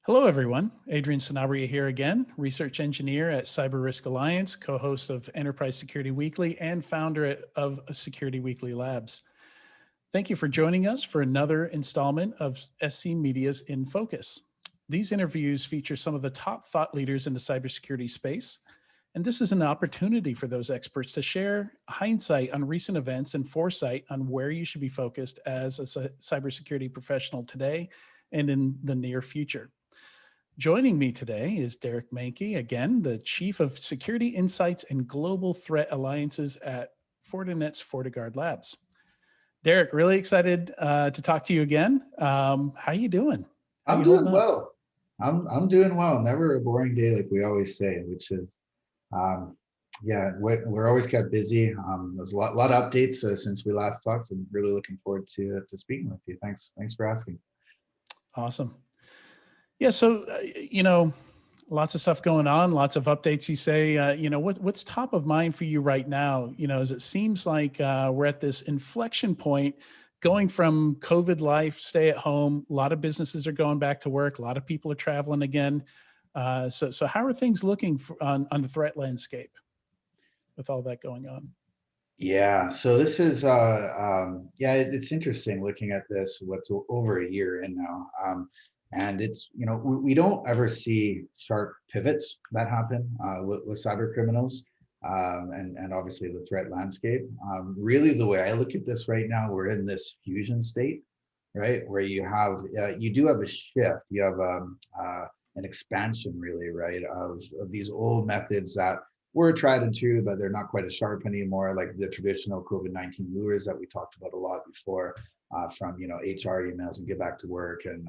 Hello, everyone. Adrian Sanabria here again, research engineer at Cyber Risk Alliance, co-host of Enterprise Security Weekly, and founder of Security Weekly Labs. Thank you for joining us for another installment of SC Media's In Focus. These interviews feature some of the top thought leaders in the cybersecurity space, and this is an opportunity for those experts to share hindsight on recent events and foresight on where you should be focused as a cybersecurity professional today and in the near future. Joining me today is Derek Mankey, again, the Chief of Security Insights and Global Threat Alliances at Fortinet's FortiGuard Labs. Derek, really excited to talk to you again. How you doing? How I'm you doing holding up? well. I'm doing well. Never a boring day, like we always say, which is, um, yeah, we're always kept busy. There's a lot of updates since we last talked. So I'm really looking forward to speaking with you. Thanks for asking. Awesome. Yeah, so, lots of stuff going on, lots of updates. You say, what's top of mind for you right now? As it seems like we're at this inflection point going from COVID life, stay at home. A lot of businesses are going back to work. A lot of people are traveling again. So how are things looking on the threat landscape with all that going on? Yeah, so this is yeah, it's interesting looking at this. What's over a year in now, and it's we don't ever see sharp pivots that happen with cyber criminals, and obviously the threat landscape. Really, the way I look at this right now, we're in this fusion state, right, where you do have a shift, you have an expansion, really, right, of these old methods that were tried and true, but they're not quite as sharp anymore, like the traditional COVID-19 lures that we talked about a lot before, from HR emails and get back to work, and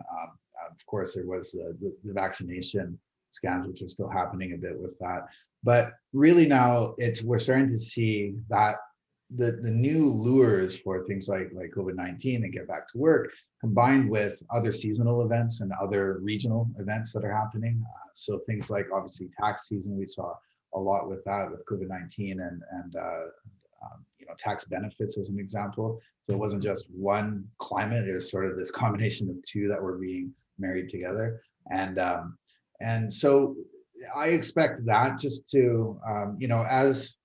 of course there was the vaccination scams, which are still happening a bit with that. But really now we're starting to see that the new lures for things like COVID-19 and get back to work, combined with other seasonal events and other regional events that are happening. So things like obviously tax season, we saw a lot with that with COVID-19 and tax benefits as an example. So it wasn't just one climate; it was sort of this combination of two that were being married together. And so I expect that just to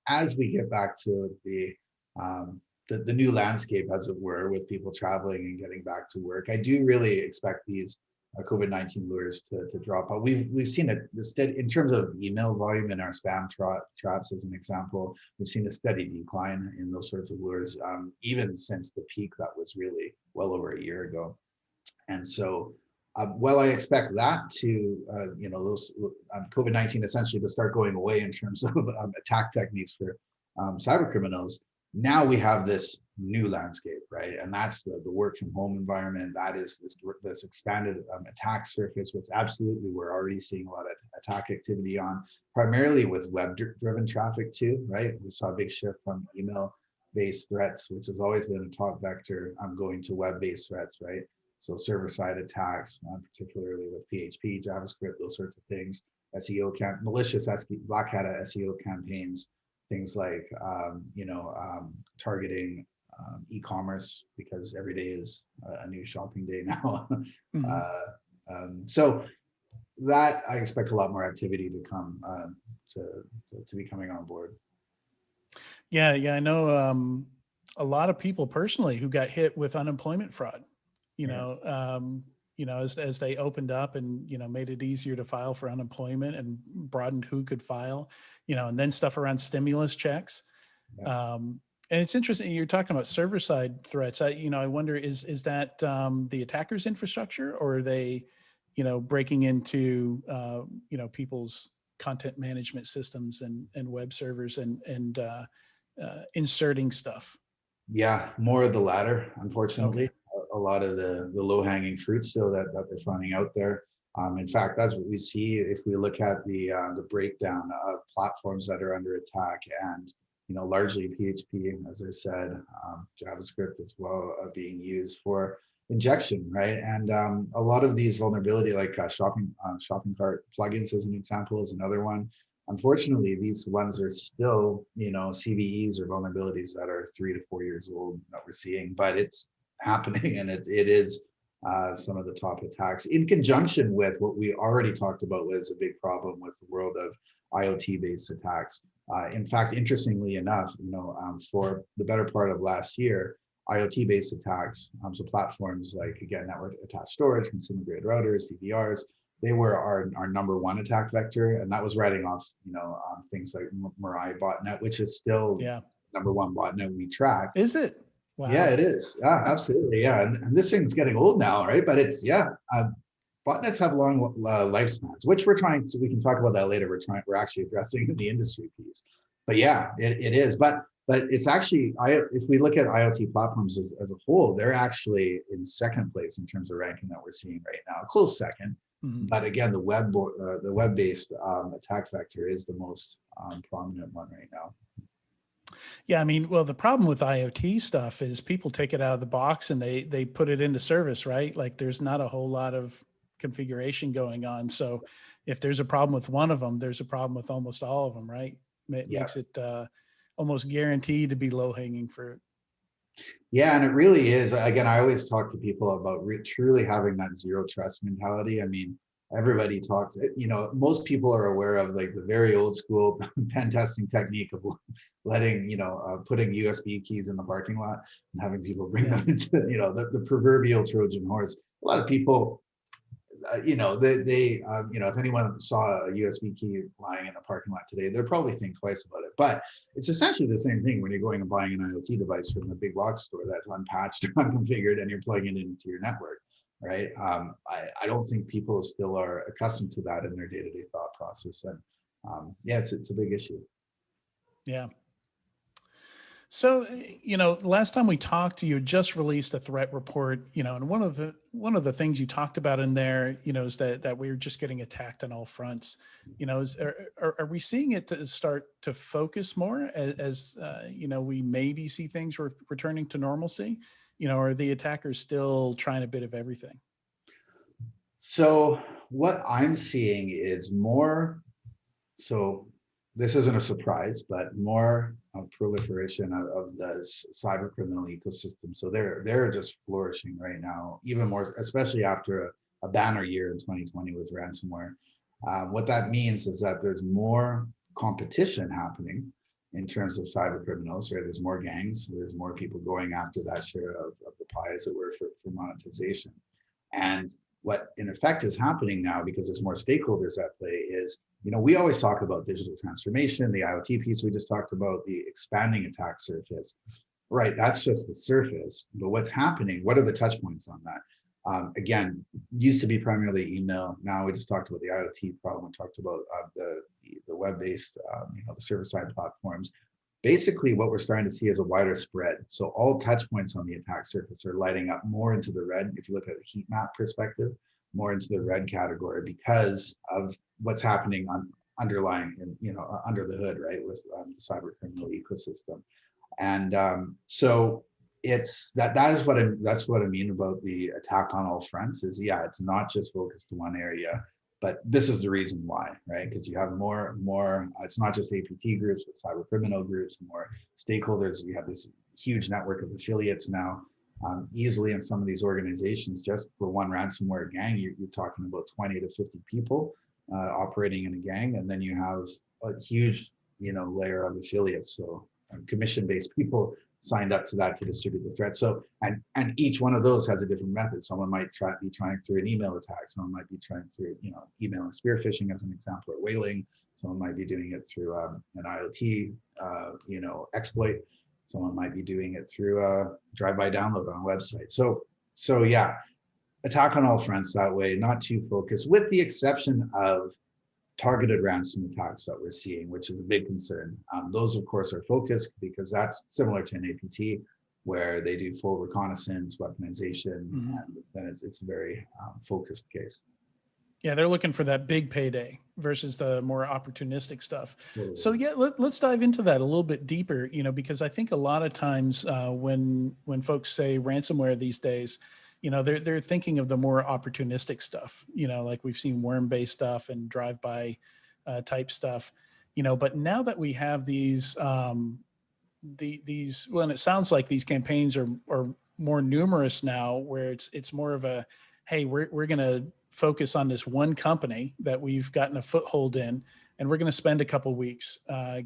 as we get back to the new landscape, as it were, with people traveling and getting back to work, I do really expect these COVID-19 lures to drop out. We've seen in terms of email volume in our spam traps, as an example. We've seen a steady decline in those sorts of lures, even since the peak that was really well over a year ago. And so, I expect that to, those COVID-19 essentially to start going away in terms of attack techniques for cyber criminals. Now we have this new landscape, right? And that's the work from home environment. That is this expanded attack surface, which absolutely we're already seeing a lot of attack activity on, primarily with web-driven traffic too, right? We saw a big shift from email-based threats, which has always been a top vector, going to web-based threats, right? So server-side attacks, particularly with PHP, JavaScript, those sorts of things, malicious black hat SEO campaigns, things like targeting e-commerce, because every day is a new shopping day now. Mm-hmm. So that I expect a lot more activity to come to be coming on board. Yeah, I know a lot of people personally who got hit with unemployment fraud. As they opened up and made it easier to file for unemployment and broadened who could file, and then stuff around stimulus checks. Yeah. And it's interesting you're talking about server side threats. I wonder is that the attacker's infrastructure, or are they breaking into people's content management systems and web servers and inserting stuff? Yeah, more of the latter, unfortunately. Okay. A lot of the low-hanging fruit still that they're finding out there. In fact, that's what we see if we look at the breakdown of platforms that are under attack, and largely PHP, as I said, JavaScript as well, being used for injection, right? And a lot of these vulnerability, like shopping cart plugins, as an example, is another one. Unfortunately, these ones are still, CVEs or vulnerabilities that are 3 to 4 years old that we're seeing, but it's happening, and it is some of the top attacks, in conjunction with what we already talked about was a big problem with the world of IoT-based attacks. In fact, interestingly enough, for the better part of last year, IoT-based attacks, so platforms like, again, network attached storage, consumer-grade routers, DVRs, they were our number one attack vector, and that was writing off, things like Mirai botnet, which is still Yeah. number one botnet we track. Is it? Wow. Yeah, it is. Yeah, absolutely. Yeah, and this thing's getting old now, right? But it's botnets have long lifespans, which we can talk about that later. We're actually addressing the industry piece. But yeah, it is. But it's actually, if we look at IoT platforms as a whole, they're actually in second place in terms of ranking that we're seeing right now, a close second. Mm-hmm. But again, the web-based attack vector is the most prominent one right now. Yeah, I mean, well, the problem with IoT stuff is people take it out of the box and they put it into service, right? Like there's not a whole lot of configuration going on. So if there's a problem with one of them, there's a problem with almost all of them, right? It makes it almost guaranteed to be low hanging fruit. Yeah, and it really is. Again, I always talk to people about truly having that zero trust mentality. I mean, everybody talks, most people are aware of like the very old school pen testing technique of letting, putting USB keys in the parking lot and having people bring them into, the proverbial Trojan horse. A lot of people, if anyone saw a USB key lying in a parking lot today, they'll probably think twice about it. But it's essentially the same thing when you're going and buying an IoT device from a big box store that's unpatched or unconfigured and you're plugging it into your network, right? I don't think people still are accustomed to that in their day-to-day thought process. And it's a big issue. Yeah. So, last time we talked, you just released a threat report, and one of the things you talked about in there, is that we're just getting attacked on all fronts. Are we seeing it to start to focus more as we maybe see things returning to normalcy? Are the attackers still trying a bit of everything? So what I'm seeing is more. So this isn't a surprise, but more proliferation of the cyber criminal ecosystem. So they're just flourishing right now, even more, especially after a banner year in 2020 with ransomware. What that means is that there's more competition happening in terms of cyber criminals, right? There's more gangs, there's more people going after that share of the pie, as it were, for monetization. And what in effect is happening now, because there's more stakeholders at play, is, we always talk about digital transformation, the IoT piece we just talked about, the expanding attack surface, right? That's just the surface. But what's happening? What are the touch points on that? Again, used to be primarily email. Now we just talked about the IoT problem. We talked about the web-based, the server-side platforms. Basically, what we're starting to see is a wider spread. So all touch points on the attack surface are lighting up more into the red. If you look at a heat map perspective, more into the red category because of what's happening underlying and under the hood, right, with the cyber criminal ecosystem. And so it's that's what I mean about the attack on all fronts. Is it's not just focused to one area. But this is the reason why, right? Because you have more, it's not just APT groups, but cyber criminal groups, more stakeholders. You have this huge network of affiliates now. Easily in some of these organizations, just for one ransomware gang, you're talking about 20 to 50 people operating in a gang. And then you have a huge, layer of affiliates. So commission-based people signed up to that to distribute the threat. So, and each one of those has a different method. Someone might be trying through an email attack. Someone might be trying through, email and spear phishing as an example, or whaling. Someone might be doing it through an IoT, exploit. Someone might be doing it through a drive-by download on a website. So yeah, attack on all fronts that way, not too focused, with the exception of targeted ransom attacks that we're seeing, which is a big concern. Those, of course, are focused because that's similar to an APT, where they do full reconnaissance, weaponization, and then it's a very focused case. Yeah, they're looking for that big payday versus the more opportunistic stuff. Totally. So yeah, let's dive into that a little bit deeper, because I think a lot of times when folks say ransomware these days, they're thinking of the more opportunistic stuff, like we've seen worm-based stuff and drive-by type stuff, but now that we have these, well, and it sounds like these campaigns are more numerous now, where it's more of a, hey, we're going to focus on this one company that we've gotten a foothold in, and we're going to spend a couple weeks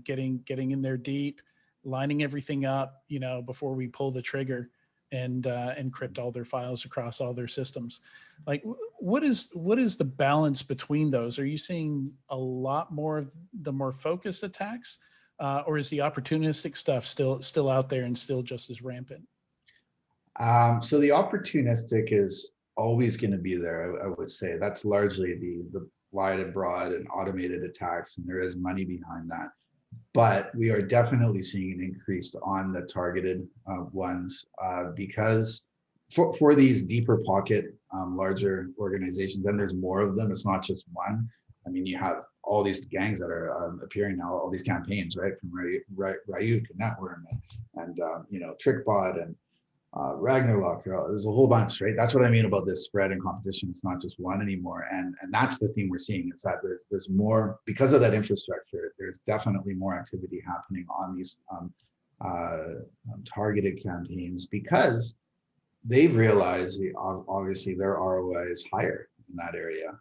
getting in there deep, lining everything up, before we pull the trigger and encrypt all their files across all their systems. Like, what is the balance between those? Are you seeing a lot more of the more focused attacks, or is the opportunistic stuff still out there and still just as rampant? So the opportunistic is always going to be there. I would say that's largely the wide and broad and automated attacks, and there is money behind that. But we are definitely seeing an increase on the targeted ones because for these deeper pocket, larger organizations, and there's more of them. It's not just one. I mean, you have all these gangs that are appearing now, all these campaigns, right, from Ryuk and Networm and TrickBot and Ragnarok. There's a whole bunch, right? That's what I mean about this spread and competition. It's not just one anymore, and that's the theme we're seeing. It's that there's more because of that infrastructure. There's definitely more activity happening on these targeted campaigns because they've realized obviously their ROI is higher in that area.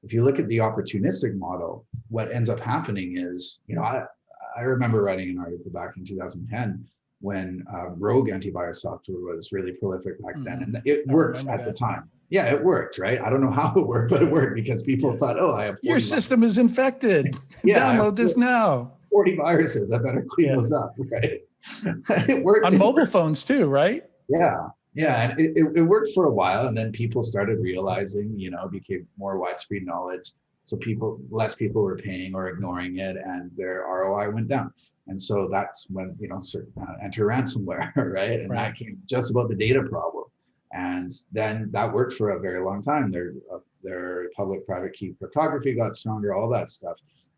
If you look at the opportunistic model, what ends up happening is, I remember writing an article back in 2010 when rogue antivirus software was really prolific back then, and it worked at the time. Yeah, it worked, right? I don't know how it worked, but it worked because people thought, oh, I have 40 your system is infected. Download this now. 40 viruses. I better clean those up, right? It worked on mobile phones too, right? Yeah. And it worked for a while, and then people started realizing, became more widespread knowledge. So less people were paying or ignoring it, and their ROI went down. And so that's when, enter ransomware, right? And that came just about the data problem. And then that worked for a very long time. Their public-private key cryptography got stronger, all that stuff.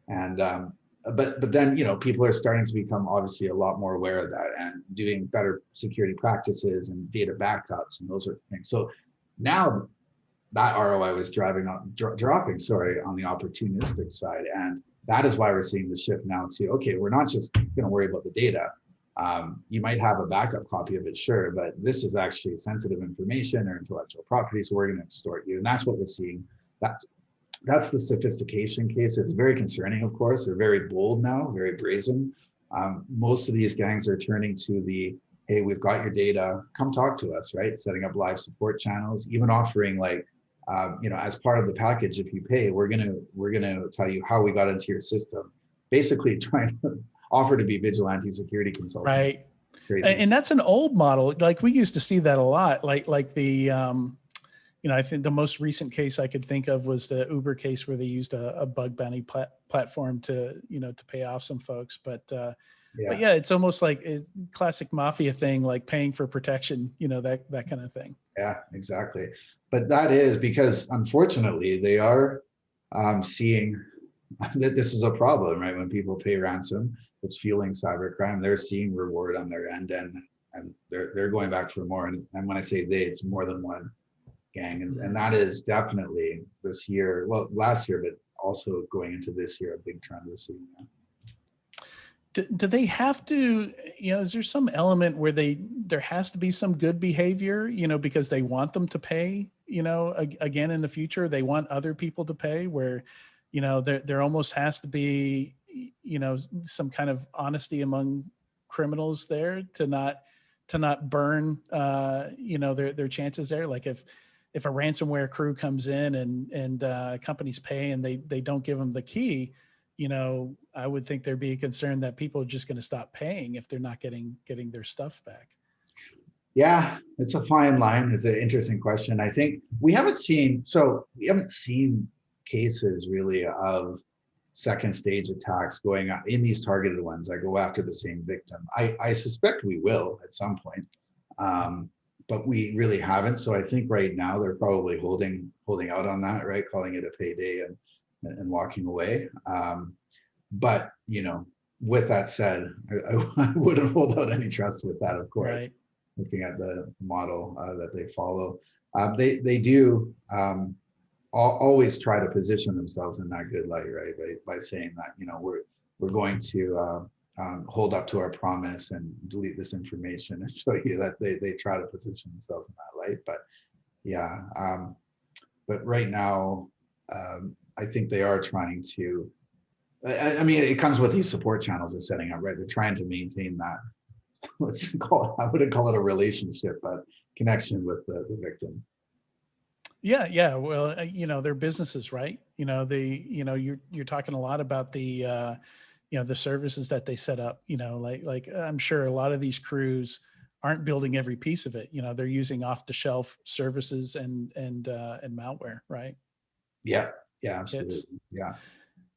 And but then, people are starting to become obviously a lot more aware of that and doing better security practices and data backups and those sort of things. So now that ROI was dropping on the opportunistic side. And that is why we're seeing the shift now to, okay, we're not just going to worry about the data. You might have a backup copy of it, sure, but this is actually sensitive information or intellectual property, so we're going to extort you. And that's what we're seeing. That's the sophistication case. It's very concerning, of course. They're very bold now, very brazen. Most of these gangs are turning to the, hey, we've got your data, come talk to us, right? Setting up live support channels, even offering as part of the package, if you pay, we're gonna tell you how we got into your system. Basically trying to offer to be vigilante security consultant. Right. Crazy. And that's an old model. Like we used to see that a lot. Like the I think the most recent case I could think of was the Uber case where they used a bug bounty platform to pay off some folks. But yeah, it's almost like a classic mafia thing, like paying for protection, that kind of thing. Yeah, exactly. But that is because, unfortunately, they are seeing that this is a problem, right? When people pay ransom, it's fueling cybercrime. They're seeing reward on their end, and they're going back for more. And when I say they, it's more than one gang, and that is definitely this year, well, last year, but also going into this year, a big trend we're seeing now. Do they have to, is there some element where there has to be some good behavior, because they want them to pay, again in the future, they want other people to pay, where, there almost has to be, some kind of honesty among criminals there to not burn, their chances there. Like if a ransomware crew comes in and companies pay and they don't give them the key, I would think there'd be a concern that people are just going to stop paying if they're not getting their stuff back. Yeah, it's a fine line. It's an interesting question. I think we haven't seen cases really of second stage attacks going on in these targeted ones that go after the same victim. I suspect we will at some point, but we really haven't. So I think right now they're probably holding out on that, right? Calling it a payday and walking away. But, with that said, I wouldn't hold out any trust with that, of course, right. Looking at the model that they follow. They do always try to position themselves in that good light, right? By saying that, we're going to hold up to our promise and delete this information and show you that they try to position themselves in that light. But yeah, but right now, I think they are trying to. I mean, it comes with these support channels they're setting up, right? They're trying to maintain that. Let's call it, I wouldn't call it a relationship, but connection with the victim. Yeah, yeah. Well, they're businesses, right? You're talking a lot about the services that they set up. Like I'm sure a lot of these crews aren't building every piece of it. They're using off the shelf services and malware, right? Yeah, yeah, Kits. absolutely. Yeah,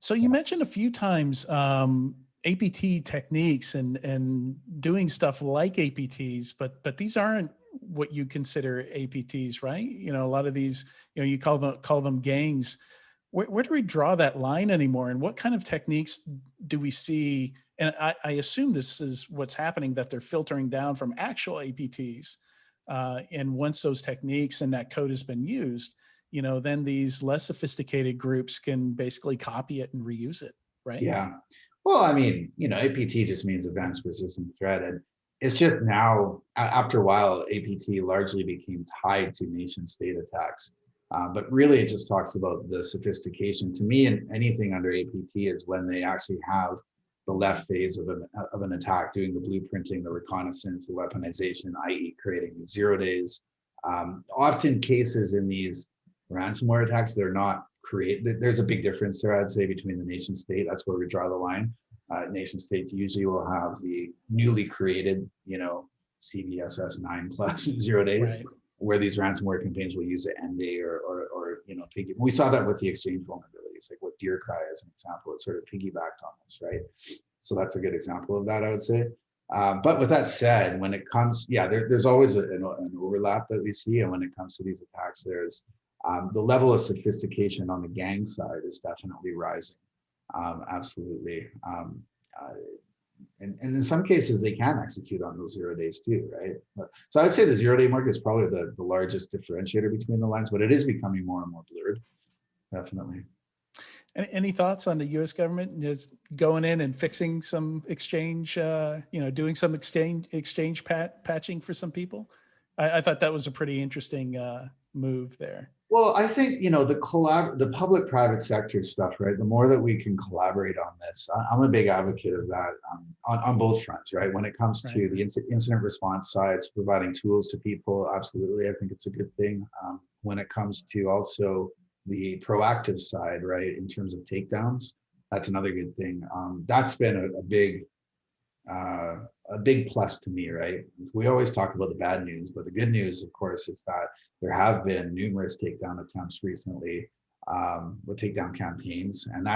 So you mentioned a few times APT techniques and doing stuff like APTs, but these aren't what you consider APTs, right? A lot of these, you call them gangs. Where do we draw that line anymore? And what kind of techniques do we see? And I assume this is what's happening, that they're filtering down from actual APTs. And once those techniques and that code has been used, then these less sophisticated groups can basically copy it and reuse it, right? yeah. Well, I mean, APT just means advanced persistent threat, and it's just now after a while, APT largely became tied to nation state attacks. But really, it just talks about the sophistication. To me, and anything under APT is when they actually have the left phase of an attack, doing the blueprinting, the reconnaissance, the weaponization, i.e., creating 0 days. Often cases in these ransomware attacks, they're not create. There's a big difference there, I'd say, between the nation state. That's where we draw the line. Nation states usually will have the newly created, CVSS 9+ 0 days, Right. where these ransomware campaigns will use the end day or piggy. We saw that with the exchange vulnerabilities, like with Deer Cry as an example. It sort of piggybacked on this, right? So that's a good example of that, I would say. But with that said, when it comes, yeah, there's always an overlap that we see, and when it comes to these attacks, there's the level of sophistication on the gang side is definitely rising. Absolutely. And in some cases, they can execute on those 0 days too, right? So I would say the 0 day market is probably the largest differentiator between the lines, but it is becoming more and more blurred, definitely. Any thoughts on the U.S. government just going in and fixing some exchange, doing some exchange patching for some people? I thought that was a pretty interesting move there. Well, I think the public-private sector stuff, right? The more that we can collaborate on this, I'm a big advocate of that on both fronts, right? When it comes Right. to the incident response sides, providing tools to people, absolutely, I think it's a good thing. When it comes to also the proactive side, right, in terms of takedowns, that's another good thing. That's been uh, a big plus to me, right? We always talk about the bad news, but the good news, of course, is that there have been numerous takedown attempts recently, with takedown campaigns, and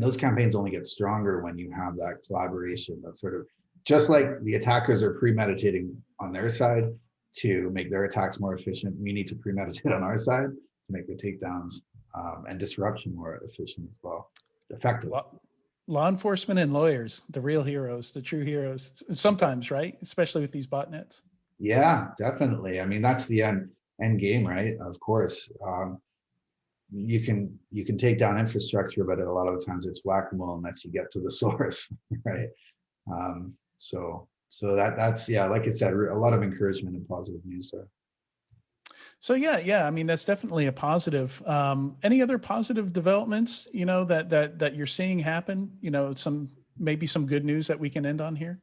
those campaigns only get stronger when you have that collaboration. That sort of, just like the attackers are premeditating on their side to make their attacks more efficient, we need to premeditate on our side to make the takedowns and disruption more efficient as well, effective. Law enforcement and lawyers, the real heroes, the true heroes, sometimes, right? Especially with these botnets. Yeah, definitely. I mean, that's the end game, right? Of course. You can take down infrastructure, but a lot of the times it's whack-a-mole unless you get to the source, right? So that's, yeah, like I said, a lot of encouragement and positive news there. So yeah. I mean, that's definitely a positive. Any other positive developments, that you're seeing happen? Maybe some good news that we can end on here.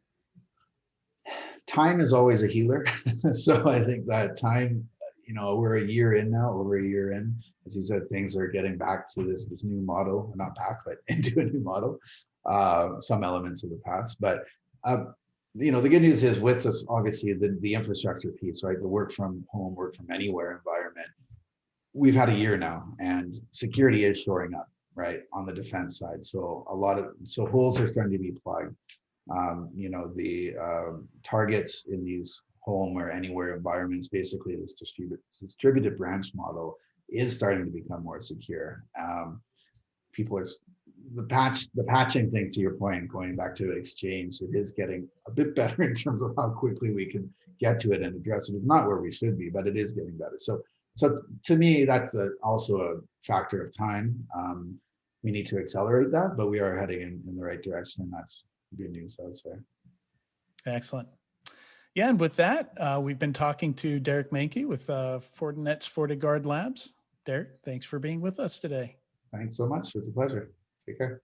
Time is always a healer. So I think that time, we're a year in now, over a year in, as you said, things are getting back to this new model, not back, but into a new model, some elements of the past. But, the good news is with this, obviously the infrastructure piece, right? The work from home, work from anywhere environment, we've had a year now, and security is shoring up, right, on the defense side. So holes are starting to be plugged. The targets in these home or anywhere environments, basically this distributed branch model is starting to become more secure. People are the patching thing, to your point, going back to Exchange, it is getting a bit better in terms of how quickly we can get to it and address it. It's not where we should be, but it is getting better. So to me, that's also a factor of time. We need to accelerate that, but we are heading in the right direction, and good news, I would say. Excellent. Yeah, and with that, we've been talking to Derek Mankey with Fortinet's FortiGuard Labs. Derek, thanks for being with us today. Thanks so much. It was a pleasure. Take care.